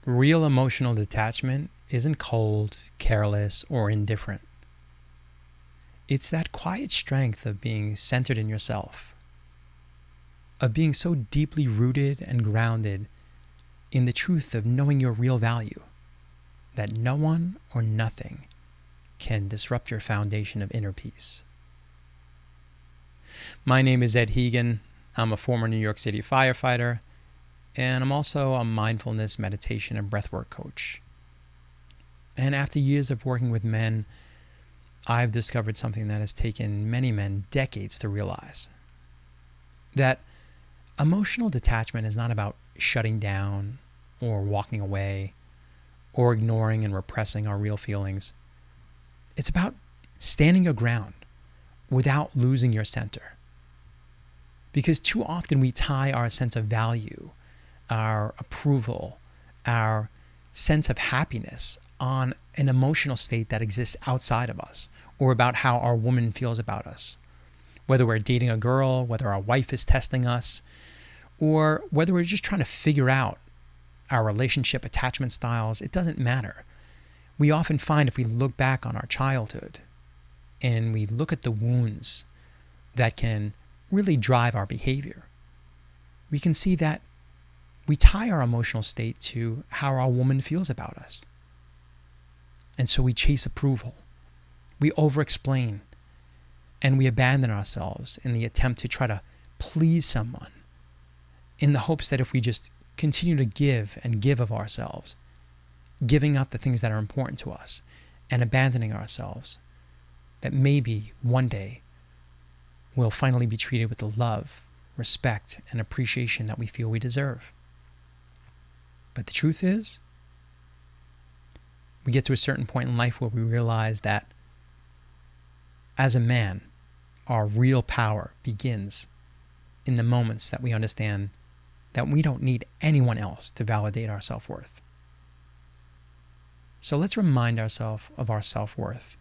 Real emotional detachment isn't cold, careless, or indifferent. It's that quiet strength of being centered in yourself, of being so deeply rooted and grounded in the truth of knowing your real value, that no one or nothing can disrupt your foundation of inner peace. My name is Ed Hegan. I'm a former New York City firefighter, and I'm also a mindfulness, meditation, and breathwork coach. And after years of working with men, I've discovered something that has taken many men decades to realize. That emotional detachment is not about shutting down or walking away or ignoring and repressing our real feelings. It's about standing your ground without losing your center. Because too often we tie our sense of value, our approval, our sense of happiness on an emotional state that exists outside of us, or about how our woman feels about us. Whether we're dating a girl, whether our wife is testing us, or whether we're just trying to figure out our relationship attachment styles, it doesn't matter. We often find if we look back on our childhood and we look at the wounds that can really drive our behavior, we can see that we tie our emotional state to how our woman feels about us. And so we chase approval, we over-explain, and we abandon ourselves in the attempt to try to please someone in the hopes that if we just continue to give and give of ourselves, giving up the things that are important to us and abandoning ourselves, that maybe one day we'll finally be treated with the love, respect, and appreciation that we feel we deserve. But the truth is, we get to a certain point in life where we realize that as a man, our real power begins in the moments that we understand that we don't need anyone else to validate our self-worth. So let's remind ourselves of our self-worth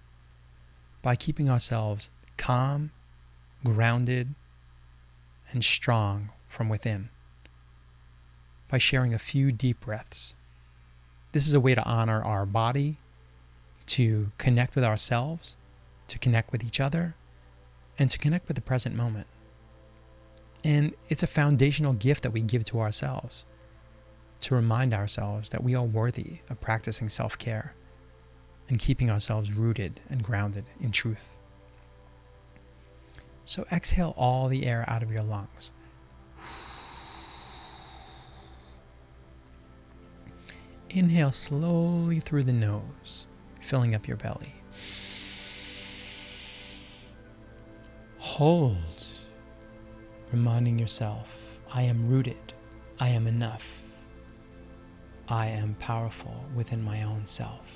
by keeping ourselves calm, grounded, and strong from within, by sharing a few deep breaths. This is a way to honor our body, to connect with ourselves, to connect with each other, and to connect with the present moment. And it's a foundational gift that we give to ourselves, to remind ourselves that we are worthy of practicing self-care and keeping ourselves rooted and grounded in truth. So exhale all the air out of your lungs. Inhale slowly through the nose, filling up your belly. Hold, reminding yourself, I am rooted, I am enough, I am powerful within my own self.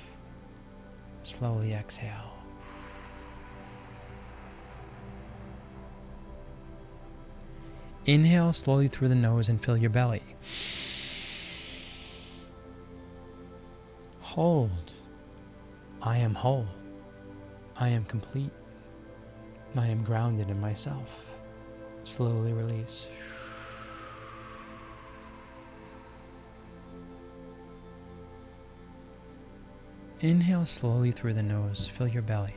Slowly exhale. Inhale slowly through the nose and fill your belly. Hold. I am whole. I am complete. I am grounded in myself. Slowly release. Inhale slowly through the nose. Fill your belly.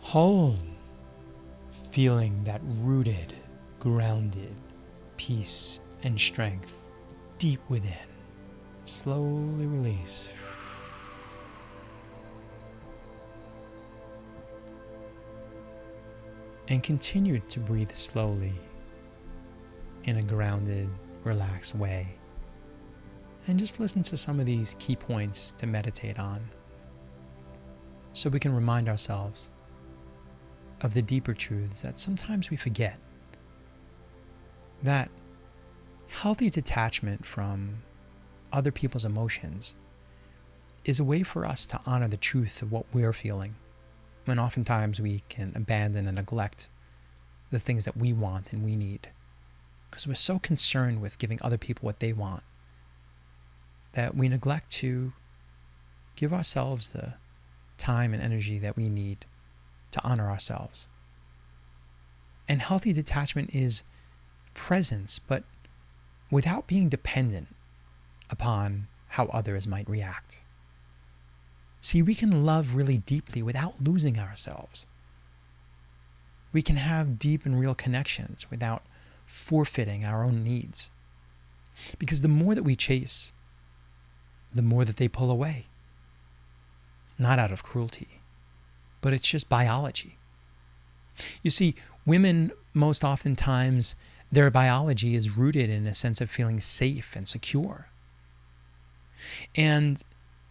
Hold. Feeling that rooted, grounded peace and strength deep within. Slowly release. And continue to breathe slowly in a grounded, relaxed way. And just listen to some of these key points to meditate on, so we can remind ourselves of the deeper truths that sometimes we forget. That healthy detachment from other people's emotions is a way for us to honor the truth of what we're feeling, when oftentimes we can abandon and neglect the things that we want and we need, because we're so concerned with giving other people what they want that we neglect to give ourselves the time and energy that we need to honor ourselves. And healthy detachment is presence, but without being dependent upon how others might react. See, we can love really deeply without losing ourselves. We can have deep and real connections without forfeiting our own needs. Because the more that we chase, the more that they pull away. Not out of cruelty, but it's just biology. You see, women, most oftentimes, their biology is rooted in a sense of feeling safe and secure. And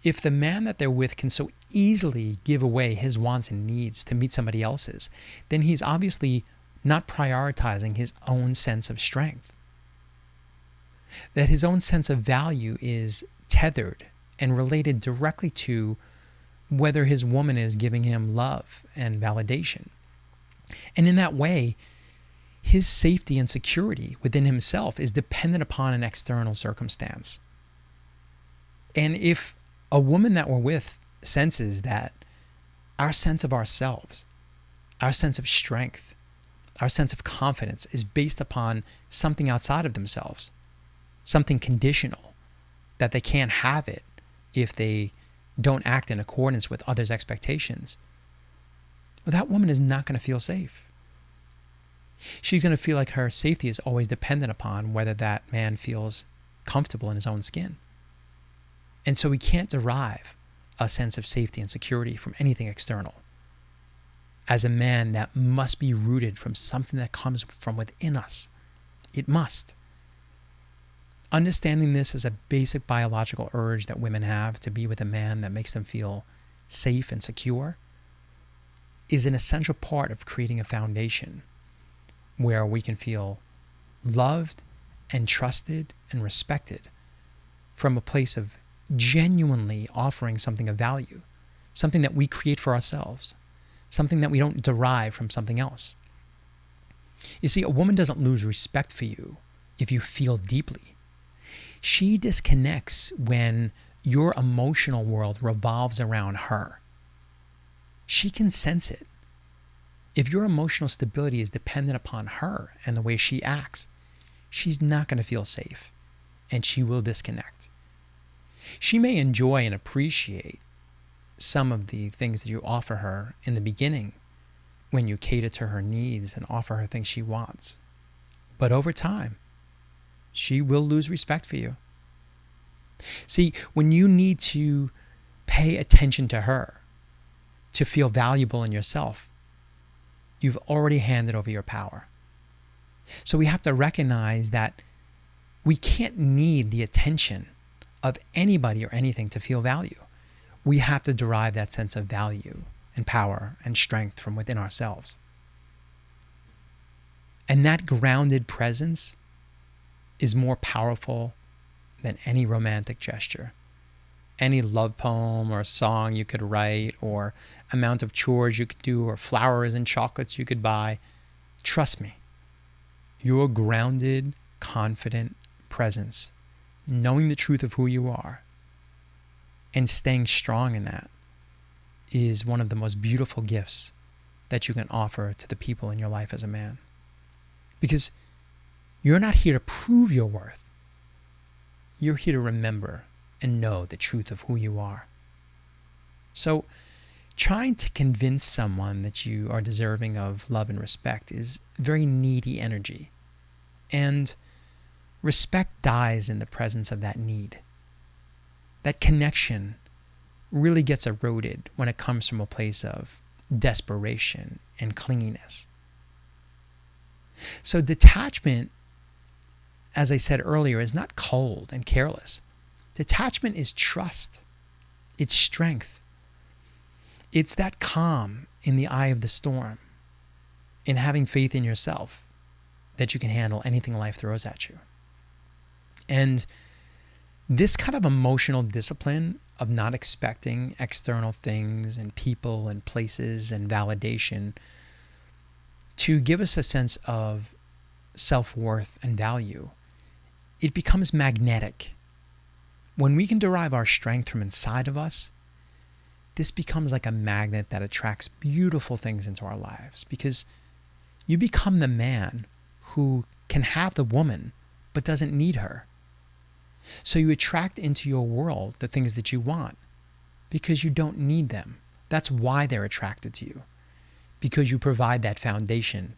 if the man that they're with can so easily give away his wants and needs to meet somebody else's, then he's obviously not prioritizing his own sense of strength. That his own sense of value is tethered and related directly to whether his woman is giving him love and validation. And in that way, his safety and security within himself is dependent upon an external circumstance. And if a woman that we're with senses that our sense of ourselves, our sense of strength, our sense of confidence is based upon something outside of themselves, something conditional, that they can't have it if they don't act in accordance with others' expectations, well, that woman is not going to feel safe. She's going to feel like her safety is always dependent upon whether that man feels comfortable in his own skin. And so we can't derive a sense of safety and security from anything external. As a man, that must be rooted from something that comes from within us. It must. Understanding this as a basic biological urge that women have to be with a man that makes them feel safe and secure is an essential part of creating a foundation where we can feel loved and trusted and respected from a place of genuinely offering something of value, something that we create for ourselves, something that we don't derive from something else. You see, a woman doesn't lose respect for you if you feel deeply. She disconnects when your emotional world revolves around her. She can sense it. If your emotional stability is dependent upon her and the way she acts, she's not going to feel safe, and she will disconnect. She may enjoy and appreciate some of the things that you offer her in the beginning when you cater to her needs and offer her things she wants. But over time, she will lose respect for you. See, when you need to pay attention to her, to feel valuable in yourself, you've already handed over your power. So we have to recognize that we can't need the attention of anybody or anything to feel value. We have to derive that sense of value and power and strength from within ourselves. And that grounded presence is more powerful than any romantic gesture, any love poem or song you could write, or amount of chores you could do, or flowers and chocolates you could buy. Trust me, your grounded, confident presence, knowing the truth of who you are and staying strong in that, is one of the most beautiful gifts that you can offer to the people in your life as a man. Because you're not here to prove your worth. You're here to remember and know the truth of who you are. So, trying to convince someone that you are deserving of love and respect is very needy energy. And respect dies in the presence of that need. That connection really gets eroded when it comes from a place of desperation and clinginess. So detachment, as I said earlier, is not cold and careless. Detachment is trust. It's strength. It's that calm in the eye of the storm, in having faith in yourself that you can handle anything life throws at you. And this kind of emotional discipline of not expecting external things and people and places and validation to give us a sense of self-worth and value, it becomes magnetic. When we can derive our strength from inside of us, this becomes like a magnet that attracts beautiful things into our lives, because you become the man who can have the woman but doesn't need her. So you attract into your world the things that you want because you don't need them. That's why they're attracted to you, because you provide that foundation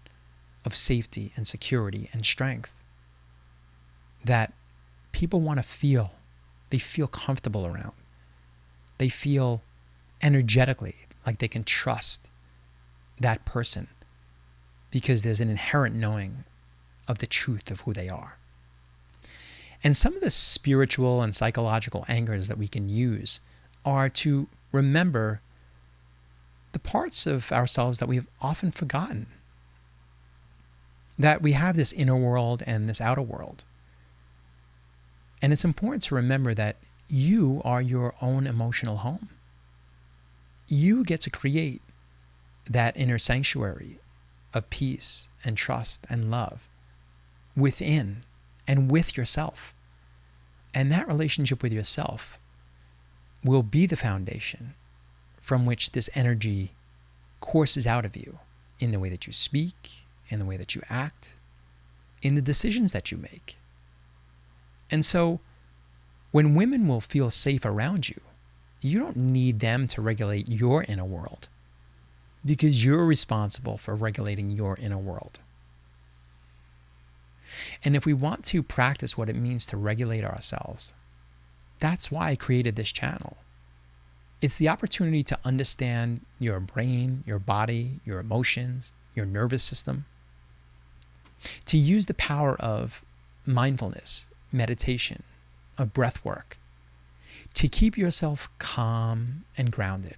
of safety and security and strength that people want to feel. They feel comfortable around. They feel energetically like they can trust that person because there's an inherent knowing of the truth of who they are. And some of the spiritual and psychological anchors that we can use are to remember the parts of ourselves that we have often forgotten. That we have this inner world and this outer world. And it's important to remember that you are your own emotional home. You get to create that inner sanctuary of peace and trust and love within and with yourself. And that relationship with yourself will be the foundation from which this energy courses out of you in the way that you speak, in the way that you act, in the decisions that you make. And so when women will feel safe around you, you don't need them to regulate your inner world because you're responsible for regulating your inner world. And if we want to practice what it means to regulate ourselves, that's why I created this channel. It's the opportunity to understand your brain, your body, your emotions, your nervous system, to use the power of mindfulness, meditation, of breath work, to keep yourself calm and grounded.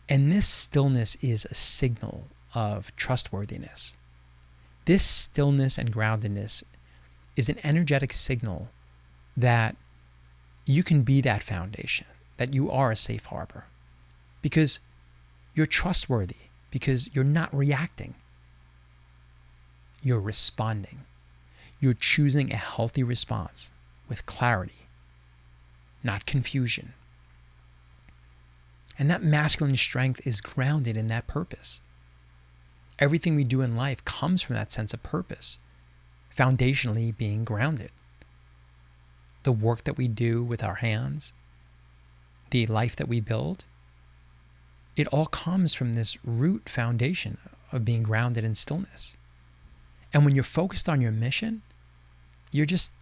And this stillness is a signal of trustworthiness. This stillness and groundedness is an energetic signal that you can be that foundation, that you are a safe harbor, because you're trustworthy, because you're not reacting. You're responding. You're choosing a healthy response with clarity, not confusion. And that masculine strength is grounded in that purpose. Everything we do in life comes from that sense of purpose, foundationally being grounded. The work that we do with our hands, the life that we build, it all comes from this root foundation of being grounded in stillness. And when you're focused on your mission, you're just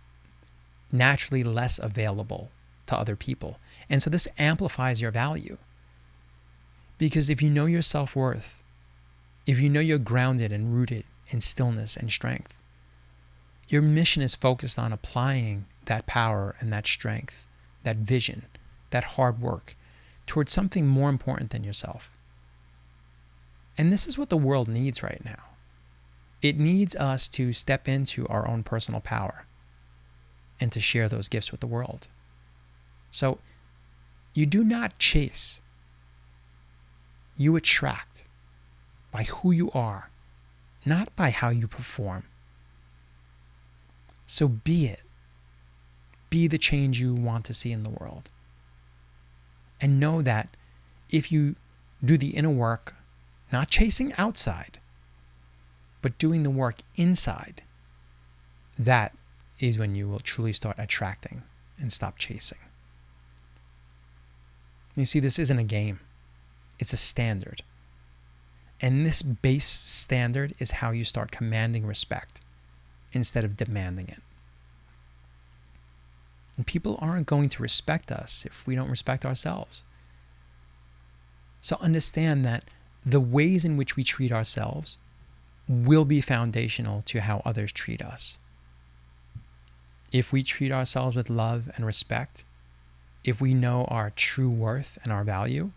naturally less available to other people. And so this amplifies your value. Because if you know your self-worth, if you know you're grounded and rooted in stillness and strength, your mission is focused on applying that power and that strength, that vision, that hard work towards something more important than yourself. And this is what the world needs right now. It needs us to step into our own personal power and to share those gifts with the world. So you do not chase. You attract by who you are, not by how you perform. So be it. Be the change you want to see in the world. And know that if you do the inner work, not chasing outside, but doing the work inside, that is when you will truly start attracting and stop chasing. You see, this isn't a game. It's a standard. And this base standard is how you start commanding respect instead of demanding it. And people aren't going to respect us if we don't respect ourselves. So understand that the ways in which we treat ourselves will be foundational to how others treat us. If we treat ourselves with love and respect, if we know our true worth and our value,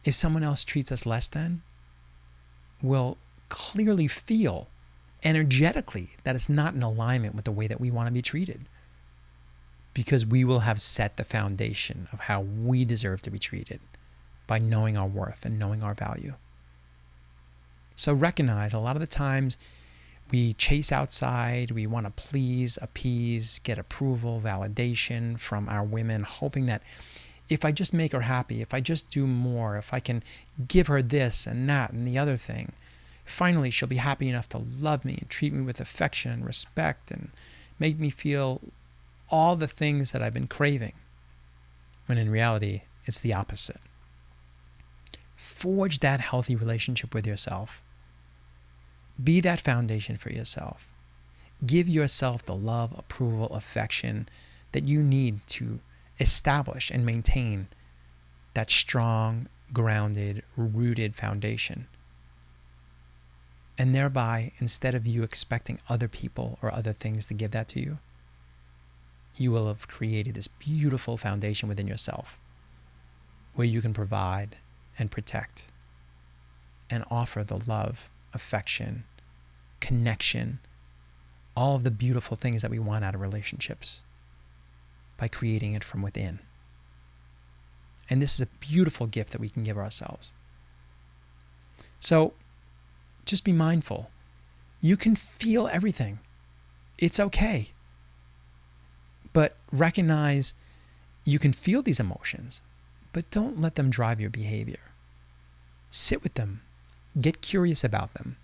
if someone else treats us less than, we'll clearly feel energetically that it's not in alignment with the way that we want to be treated, because we will have set the foundation of how we deserve to be treated by knowing our worth and knowing our value. So recognize a lot of the times we chase outside, we want to please, appease, get approval, validation from our women, hoping that if I just make her happy, if I just do more, if I can give her this and that and the other thing, Finally, she'll be happy enough to love me and treat me with affection and respect and make me feel all the things that I've been craving. When in reality, it's the opposite. Forge that healthy relationship with yourself. Be that foundation for yourself. Give yourself the love, approval, affection that you need to establish and maintain that strong, grounded, rooted foundation. And thereby, instead of you expecting other people or other things to give that to you, you will have created this beautiful foundation within yourself where you can provide and protect and offer the love, affection, connection, all of the beautiful things that we want out of relationships by creating it from within. And this is a beautiful gift that we can give ourselves. So just be mindful. You can feel everything. It's okay. But recognize you can feel these emotions, but don't let them drive your behavior. Sit with them. Get curious about them.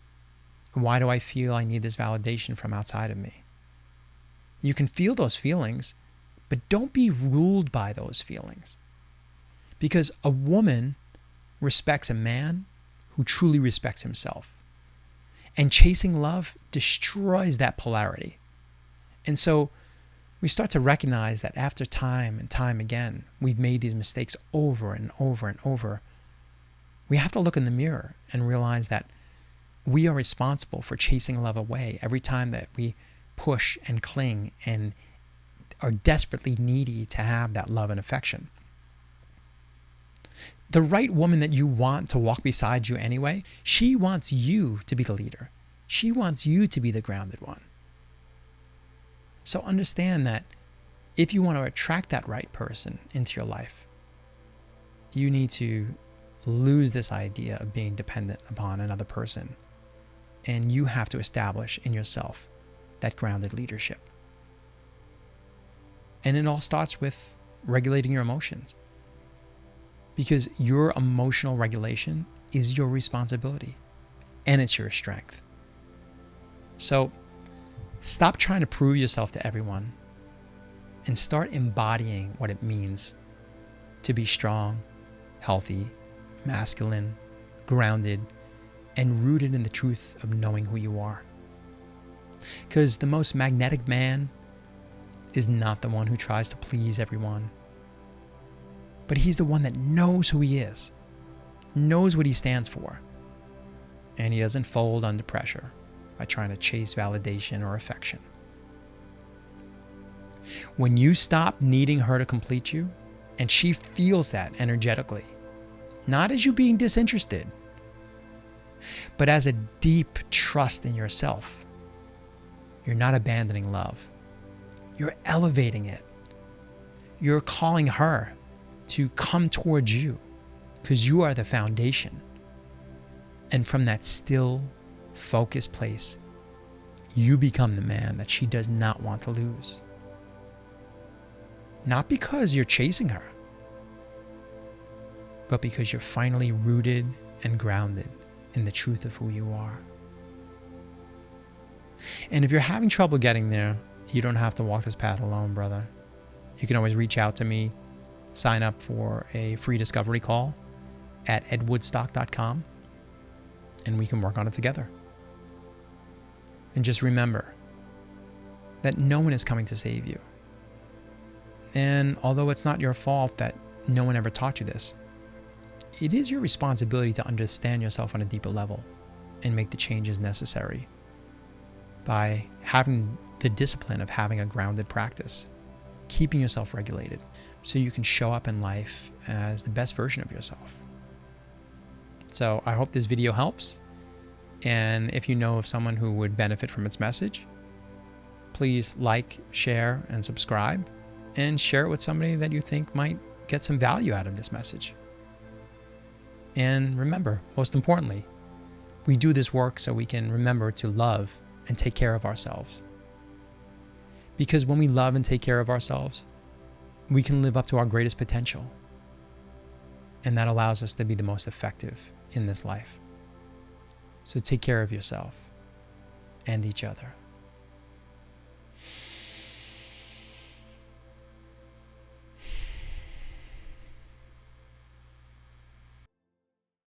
Why do I feel I need this validation from outside of me? You can feel those feelings, but don't be ruled by those feelings. Because a woman respects a man who truly respects himself. And chasing love destroys that polarity. And so we start to recognize that after time and time again, we've made these mistakes over and over and over. We have to look in the mirror and realize that we are responsible for chasing love away every time that we push and cling and are desperately needy to have that love and affection. The right woman that you want to walk beside you anyway, she wants you to be the leader. She wants you to be the grounded one. So understand that if you want to attract that right person into your life, you need to lose this idea of being dependent upon another person. And you have to establish in yourself that grounded leadership. And it all starts with regulating your emotions. Because your emotional regulation is your responsibility. And it's your strength. So stop trying to prove yourself to everyone. And start embodying what it means to be strong, healthy, masculine, grounded, and rooted in the truth of knowing who you are. Because the most magnetic man is not the one who tries to please everyone, but he's the one that knows who he is, knows what he stands for, and he doesn't fold under pressure by trying to chase validation or affection. When you stop needing her to complete you, and she feels that energetically, not as you being disinterested, but as a deep trust in yourself, you're not abandoning love. You're elevating it. You're calling her to come towards you because you are the foundation. And from that still, focused place, you become the man that she does not want to lose. Not because you're chasing her, but because you're finally rooted and grounded in the truth of who you are. And if you're having trouble getting there, you don't have to walk this path alone, brother. You can always reach out to me, sign up for a free discovery call at edwoodstock.com, and we can work on it together. And just remember that no one is coming to save you. And although it's not your fault that no one ever taught you this, it is your responsibility to understand yourself on a deeper level and make the changes necessary by having the discipline of having a grounded practice, keeping yourself regulated so you can show up in life as the best version of yourself. So I hope this video helps. And if you know of someone who would benefit from its message, please like, share, and subscribe, and share it with somebody that you think might get some value out of this message. And remember, most importantly, we do this work so we can remember to love and take care of ourselves. Because when we love and take care of ourselves, we can live up to our greatest potential. And that allows us to be the most effective in this life. So take care of yourself and each other.